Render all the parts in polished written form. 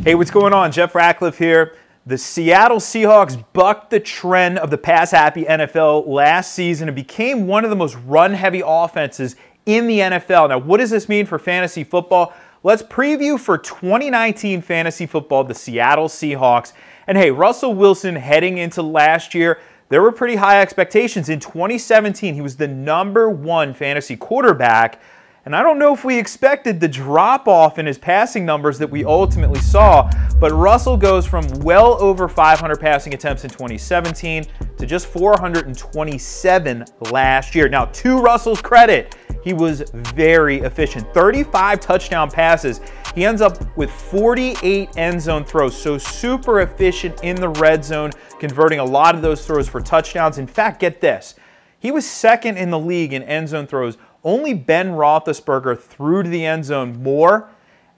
Hey, what's going on? Jeff Ratcliffe here. The Seattle Seahawks bucked the trend of the pass-happy NFL last season and became one of the most run-heavy offenses in the NFL. Now, what does this mean for fantasy football? Let's preview for 2019 fantasy football the Seattle Seahawks. And hey, Russell Wilson heading into last year, there were pretty high expectations. In 2017, he was the #1 fantasy quarterback. And I don't know if we expected the drop-off in his passing numbers that we ultimately saw, but Russell goes from well over 500 passing attempts in 2017 to just 427 last year. Now, to Russell's credit, he was very efficient. 35 touchdown passes. He ends up with 48 end zone throws, so super efficient in the red zone, converting a lot of those throws for touchdowns. In fact, get this. He was second in the league in end zone throws. Only Ben Roethlisberger threw to the end zone more,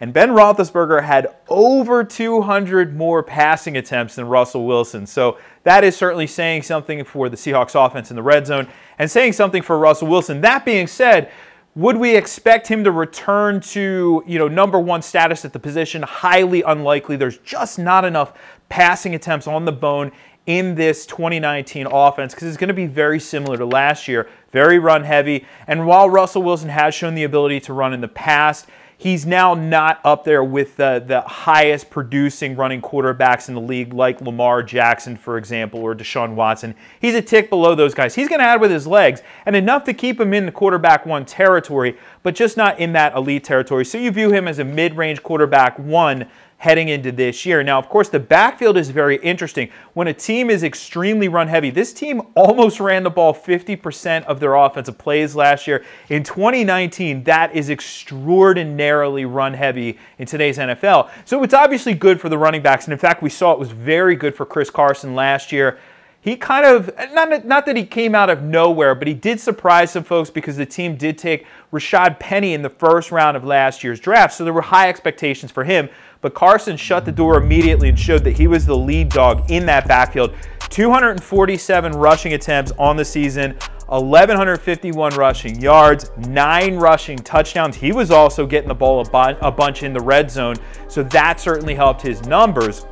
and Ben Roethlisberger had over 200 more passing attempts than Russell Wilson. So that is certainly saying something for the Seahawks offense in the red zone and saying something for Russell Wilson. That being said, would we expect him to return to, #1 status at the position? Highly unlikely. There's just not enough passing attempts on the bone in this 2019 offense because it's going to be very similar to last year, very run heavy. And while Russell Wilson has shown the ability to run in the past, he's now not up there with the highest producing running quarterbacks in the league like Lamar Jackson, for example, or Deshaun Watson. He's a tick below those guys. He's going to add with his legs and enough to keep him in the quarterback 1 territory, but just not in that elite territory. So you view him as a mid-range quarterback 1 heading into this year. Now, of course, the backfield is very interesting. When a team is extremely run-heavy, this team almost ran the ball 50% of their offensive plays last year. In 2019, that is extraordinarily run-heavy in today's NFL. So it's obviously good for the running backs, and in fact, we saw it was very good for Chris Carson last year. He kind of, not that he came out of nowhere, but he did surprise some folks because the team did take Rashad Penny in the first round of last year's draft, so there were high expectations for him. But Carson shut the door immediately and showed that he was the lead dog in that backfield. 247 rushing attempts on the season, 1,151 rushing yards, 9 rushing touchdowns. He was also getting the ball a bunch in the red zone, so that certainly helped his numbers.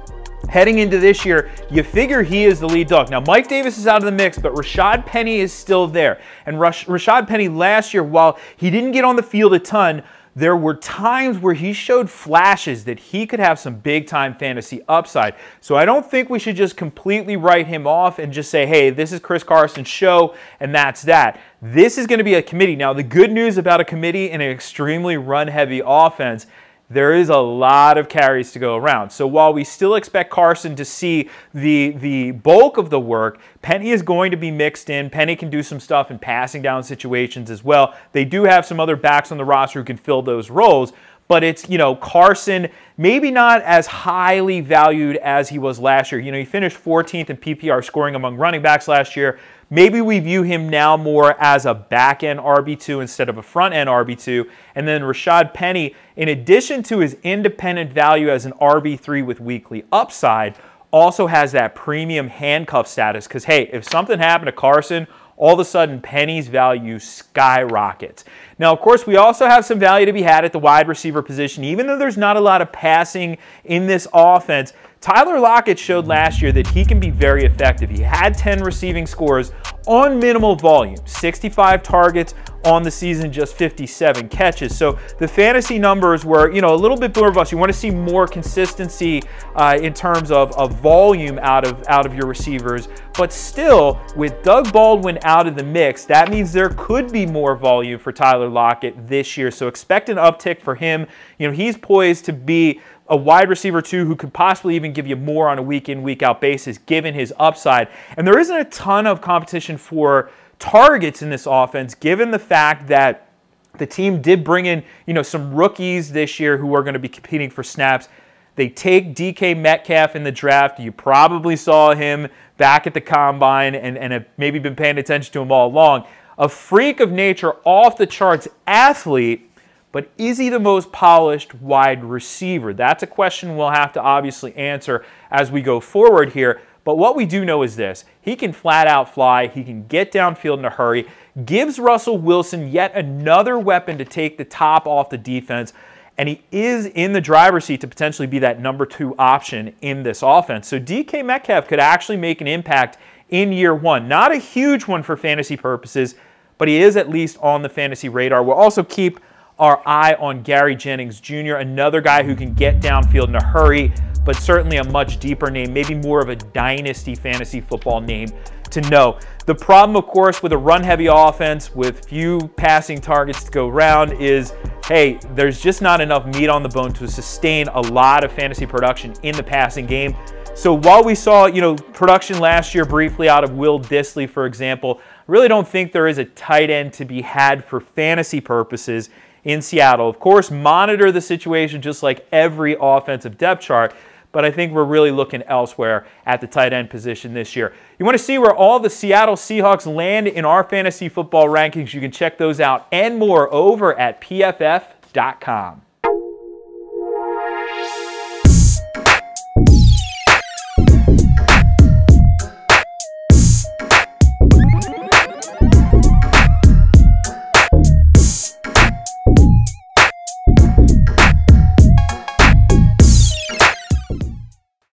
Heading into this year, you figure he is the lead dog. Now, Mike Davis is out of the mix, but Rashad Penny is still there. And Rashad Penny last year, while he didn't get on the field a ton, there were times where he showed flashes that he could have some big-time fantasy upside. So I don't think we should just completely write him off and just say, hey, this is Chris Carson's show, and that's that. This is going to be a committee. Now, the good news about a committee in an extremely run-heavy offense, there is a lot of carries to go around. So while we still expect Carson to see the bulk of the work, Penny is going to be mixed in. Penny can do some stuff in passing down situations as well. They do have some other backs on the roster who can fill those roles, but it's, Carson maybe not as highly valued as he was last year. He finished 14th in PPR scoring among running backs last year. Maybe we view him now more as a back-end RB2 instead of a front-end RB2. And then Rashad Penny, in addition to his independent value as an RB3 with weekly upside, also has that premium handcuff status. Because, hey, if something happened to Carson, all of a sudden Penny's value skyrockets. Now, of course, we also have some value to be had at the wide receiver position. Even though there's not a lot of passing in this offense, Tyler Lockett showed last year that he can be very effective. He had 10 receiving scores on minimal volume, 65 targets on the season, just 57 catches. So the fantasy numbers were, a little bit more robust. You want to see more consistency in terms of volume out of your receivers. But still, with Doug Baldwin out of the mix, that means there could be more volume for Tyler Lockett this year. So expect an uptick for him. He's poised to be a wide receiver too who could possibly even give you more on a week-in, week-out basis given his upside. And there isn't a ton of competition for targets in this offense given the fact that the team did bring in, some rookies this year who are going to be competing for snaps. They take DK Metcalf in the draft. You probably saw him back at the Combine and have maybe been paying attention to him all along. A freak of nature, off the charts athlete, but is he the most polished wide receiver? That's a question we'll have to obviously answer as we go forward here. But what we do know is this. He can flat out fly. He can get downfield in a hurry. Gives Russell Wilson yet another weapon to take the top off the defense. and he is in the driver's seat to potentially be that number 2 option in this offense. So DK Metcalf could actually make an impact in year 1. Not a huge one for fantasy purposes, but he is at least on the fantasy radar. We'll also keep our eye on Gary Jennings Jr., another guy who can get downfield in a hurry, but certainly a much deeper name, maybe more of a dynasty fantasy football name to know. The problem, of course, with a run-heavy offense with few passing targets to go around is, hey, there's just not enough meat on the bone to sustain a lot of fantasy production in the passing game. So while we saw, production last year briefly out of Will Dissly, for example, I really don't think there is a tight end to be had for fantasy purposes in Seattle. Of course, monitor the situation just like every offensive depth chart, but I think we're really looking elsewhere at the tight end position this year. You want to see where all the Seattle Seahawks land in our fantasy football rankings? You can check those out and more over at PFF.com.